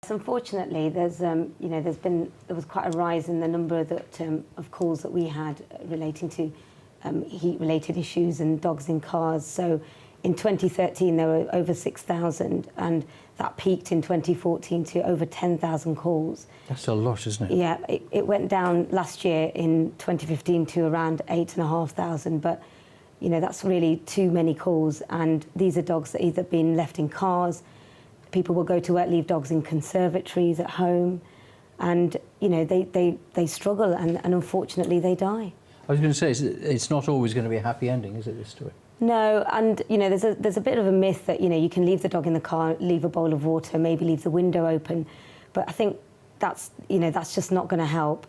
Unfortunately, there was quite a rise in the number of calls that we had relating to heat-related issues and dogs in cars. So in 2013, there were over 6,000, and that peaked in 2014 to over 10,000 calls. That's a lot, isn't it? Yeah, it went down last year in 2015 to around 8,500, but that's really too many calls, and these are dogs that either been left in cars. People will go to work, leave dogs in conservatories at home, and they struggle, and unfortunately they die. I was going to say, it's not always going to be a happy ending, is it, this story? No, and there's a bit of a myth that you can leave the dog in the car, leave a bowl of water, maybe leave the window open, but I think that's just not going to help.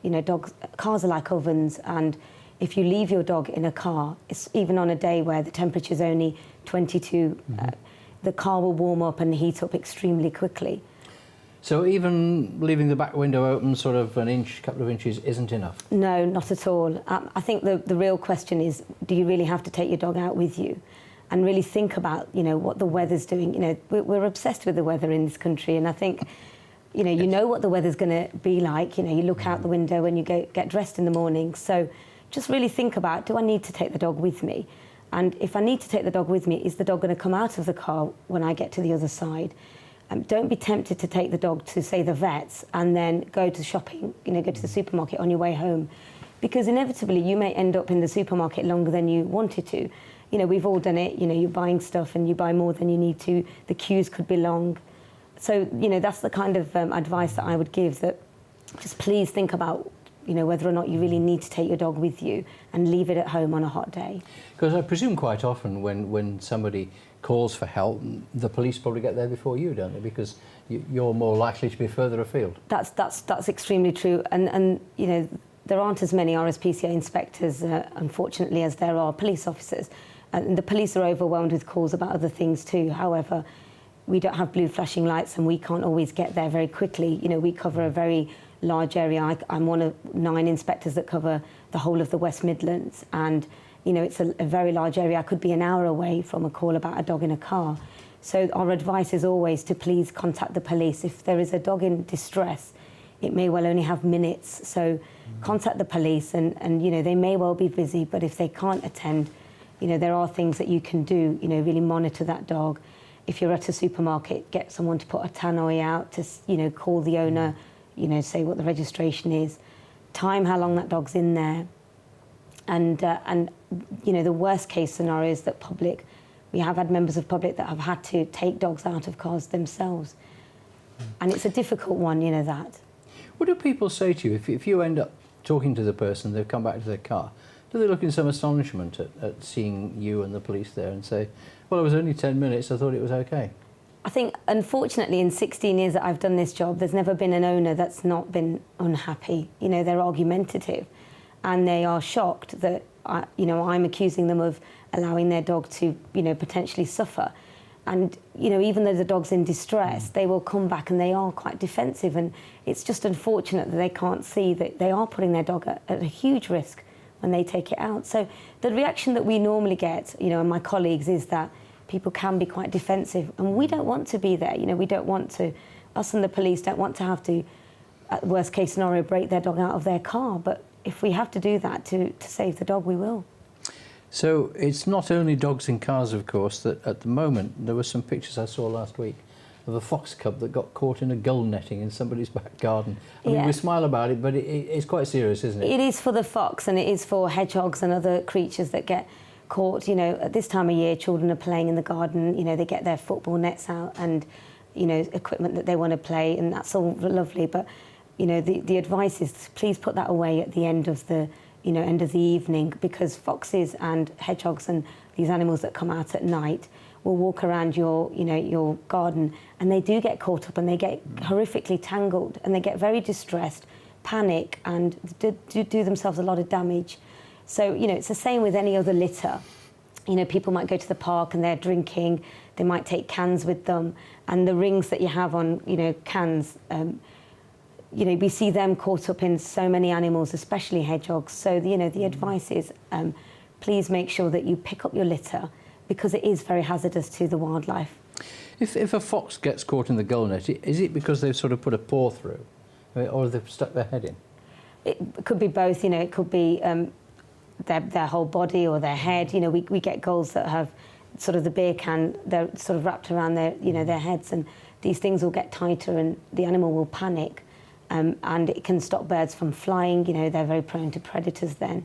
Cars are like ovens, and if you leave your dog in a car, it's even on a day where the temperature's only 22. The car will warm up and heat up extremely quickly. So even leaving the back window open sort of an inch, couple of inches isn't enough? No, not at all. I think the real question is, do you really have to take your dog out with you? And really think about, what the weather's doing. We're obsessed with the weather in this country, and I think, you know what the weather's going to be like. You look out the window when you get dressed in the morning. So just really think about, do I need to take the dog with me? And if I need to take the dog with me, is the dog going to come out of the car when I get to the other side? Don't be tempted to take the dog to, say, the vets and then go to shopping, go to the supermarket on your way home. Because inevitably you may end up in the supermarket longer than you wanted to. We've all done it. You're buying stuff and you buy more than you need to. The queues could be long. So, that's the kind of advice that I would give, that just please think about whether or not you really need to take your dog with you and leave it at home on a hot day. Because I presume quite often when somebody calls for help, the police probably get there before you, don't they? Because you're more likely to be further afield. That's extremely true. And there aren't as many RSPCA inspectors, unfortunately, as there are police officers. And the police are overwhelmed with calls about other things too. However, we don't have blue flashing lights and we can't always get there very quickly. We cover a very large area. I'm one of 9 inspectors that cover the whole of the West Midlands, and it's a very large area. I could be an hour away from a call about a dog in a car. So our advice is always to please contact the police. If there is a dog in distress, it may well only have minutes, so contact the police, and they may well be busy, but if they can't attend, there are things that you can do, really monitor that dog. If you're at a supermarket, get someone to put a tannoy out to, call the owner, say what the registration is, time how long that dog's in there, and the worst case scenario is that we have had members of public that have had to take dogs out of cars themselves, and it's a difficult one, that. What do people say to you if you end up talking to the person, they've come back to their car? Do they look in some astonishment at seeing you and the police there and say, well, it was only 10 minutes, I thought it was okay? I think, unfortunately, in 16 years that I've done this job, there's never been an owner that's not been unhappy. They're argumentative, and they are shocked that, I'm accusing them of allowing their dog to, potentially suffer. And, even though the dog's in distress, they will come back and they are quite defensive, and it's just unfortunate that they can't see that they are putting their dog at a huge risk when they take it out. So the reaction that we normally get, and my colleagues, is that people can be quite defensive, and we don't want to be there. We don't want to, us and the police don't want to have to, at worst case scenario, break their dog out of their car. But if we have to do that to save the dog, we will. So it's not only dogs in cars, of course, that at the moment, there were some pictures I saw last week of a fox cub that got caught in a gull netting in somebody's back garden. I mean, we smile about it, but it's quite serious, isn't it? It is for the fox, and it is for hedgehogs and other creatures that get caught. At this time of year, children are playing in the garden. They get their football nets out and, equipment that they want to play, and that's all lovely. But, the advice is to please put that away at the end of the, end of the evening, because foxes and hedgehogs and these animals that come out at night will walk around your, your garden, and they do get caught up and they get horrifically tangled, and they get very distressed, panic, and do themselves a lot of damage. So, it's the same with any other litter. People might go to the park and they're drinking, they might take cans with them, and the rings that you have on, cans, we see them caught up in so many animals, especially hedgehogs. So, the advice is, please make sure that you pick up your litter, because it is very hazardous to the wildlife. If a fox gets caught in the gull net, is it because they've sort of put a paw through, or they've stuck their head in? It could be both. You know, it could be their whole body or their head. You know, we get gulls that have sort of the beer can, they're sort of wrapped around their, you know, their heads, and these things will get tighter and the animal will panic, and it can stop birds from flying. You know, they're very prone to predators then.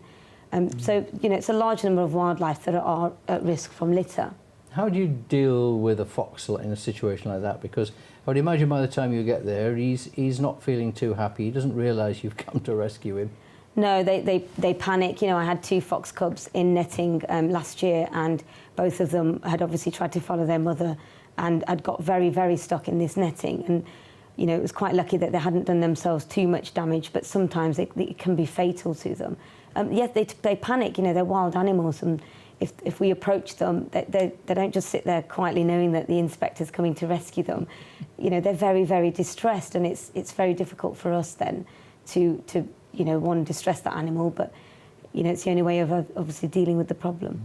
So, you know, it's a large number of wildlife that are at risk from litter. How do you deal with a fox in a situation like that? Because I would imagine by the time you get there, he's not feeling too happy. He doesn't realise you've come to rescue him. No, they panic. You know, I had 2 fox cubs in netting last year, and both of them had obviously tried to follow their mother and had got very, very stuck in this netting. And, you know, it was quite lucky that they hadn't done themselves too much damage, but sometimes it can be fatal to them. Yes, they panic. You know, they're wild animals, and if we approach them, they don't just sit there quietly knowing that the inspector's coming to rescue them. You know, they're very, very distressed, and it's very difficult for us then to you know, distress that animal, but, you know, it's the only way of obviously dealing with the problem.